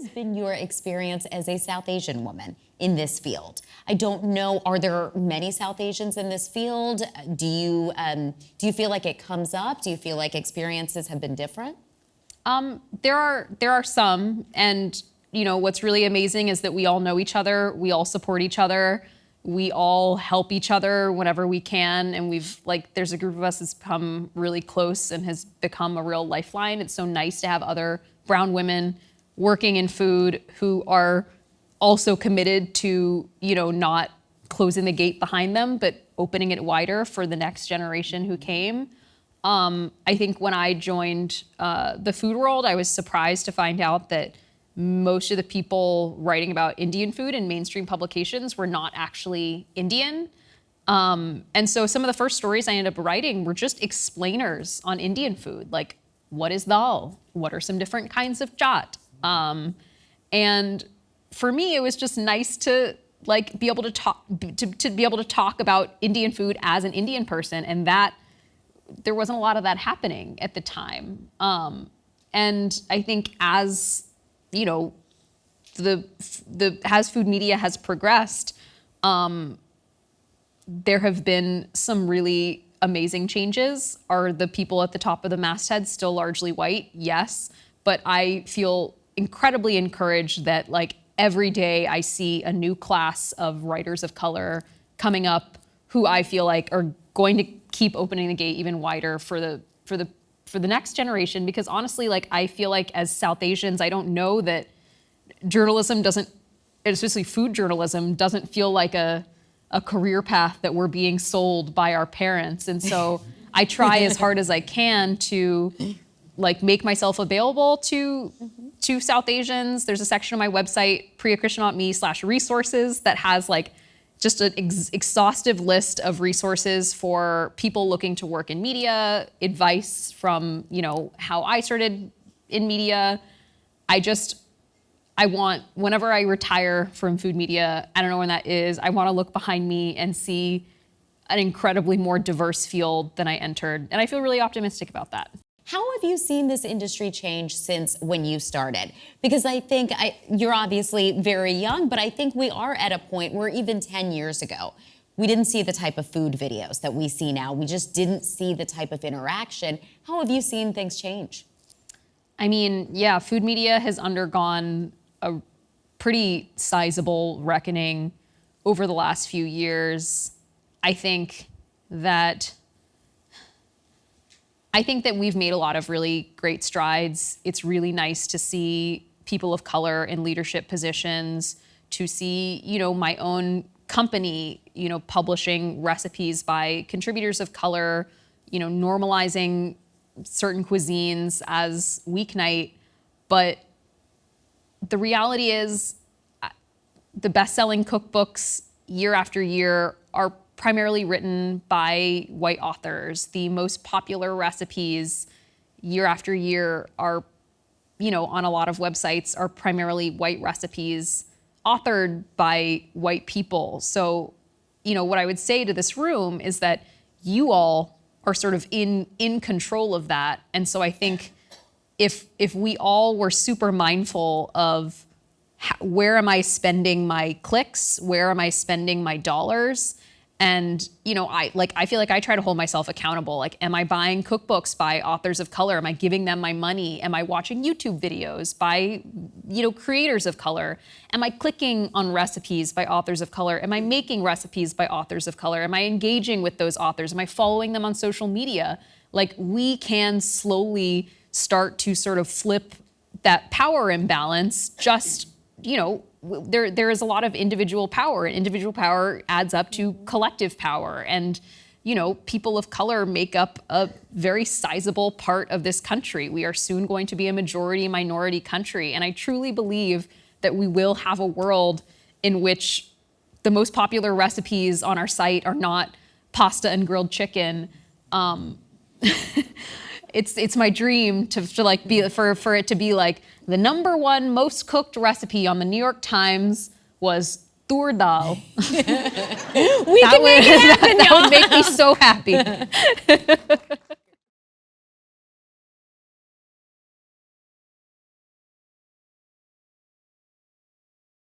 has been your experience as a South Asian woman in this field? I don't know, are there many South Asians in this field? Do you feel like it comes up? Do you feel like experiences have been different? There are some, and what's really amazing is that we all know each other, we all support each other, we all help each other whenever we can, and there's a group of us that's become really close and has become a real lifeline. It's so nice to have other brown women working in food who are also committed to, not closing the gate behind them, but opening it wider for the next generation who came. I think when I joined the food world, I was surprised to find out that most of the people writing about Indian food in mainstream publications were not actually Indian. And so some of the first stories I ended up writing were just explainers on Indian food, like what is dal? What are some different kinds of jat? And for me, it was just nice to be able to talk about Indian food as an Indian person, and that there wasn't a lot of that happening at the time. And I think as as food media has progressed, there have been some really amazing changes. Are the people at the top of the masthead still largely white? Yes, but I feel incredibly encouraged that every day I see a new class of writers of color coming up who I feel like are going to keep opening the gate even wider for the next generation, because honestly, I feel like as South Asians, I don't know that journalism doesn't, especially food journalism, doesn't feel like a career path that we're being sold by our parents. And so I try as hard as I can to make myself available to South Asians. There's a section on my website, priyakrishna.me/resources, that has just an exhaustive list of resources for people looking to work in media, advice from, how I started in media. I want, whenever I retire from food media, I don't know when that is, I want to look behind me and see an incredibly more diverse field than I entered. And I feel really optimistic about that. How have you seen this industry change since when you started? Because I think you're obviously very young, but I think we are at a point where even 10 years ago, we didn't see the type of food videos that we see now. We just didn't see the type of interaction. How have you seen things change? I mean, yeah, food media has undergone a pretty sizable reckoning over the last few years. I think that we've made a lot of really great strides. It's really nice to see people of color in leadership positions, to see, my own company, publishing recipes by contributors of color, normalizing certain cuisines as weeknight. But the reality is the best-selling cookbooks year after year are primarily written by white authors. The most popular recipes year after year are, on a lot of websites, are primarily white recipes authored by white people. So, what I would say to this room is that you all are sort of in control of that. And so I think if we all were super mindful of where am I spending my clicks, where am I spending my dollars, and I feel like I try to hold myself accountable. Am I buying cookbooks by authors of color? Am I giving them my money? Am I watching YouTube videos by creators of color? Am I clicking on recipes by authors of color? Am I making recipes by authors of color? Am I engaging with those authors? Am I following them on social media? We can slowly start to sort of flip that power imbalance. Just there is a lot of individual power, and individual power adds up to collective power. And, people of color make up a very sizable part of this country. We are soon going to be a majority minority country. And I truly believe that we will have a world in which the most popular recipes on our site are not pasta and grilled chicken. It's my dream to be for it to be the #1 most cooked recipe on the New York Times was tur dal. We can make it happen. That would make me so happy.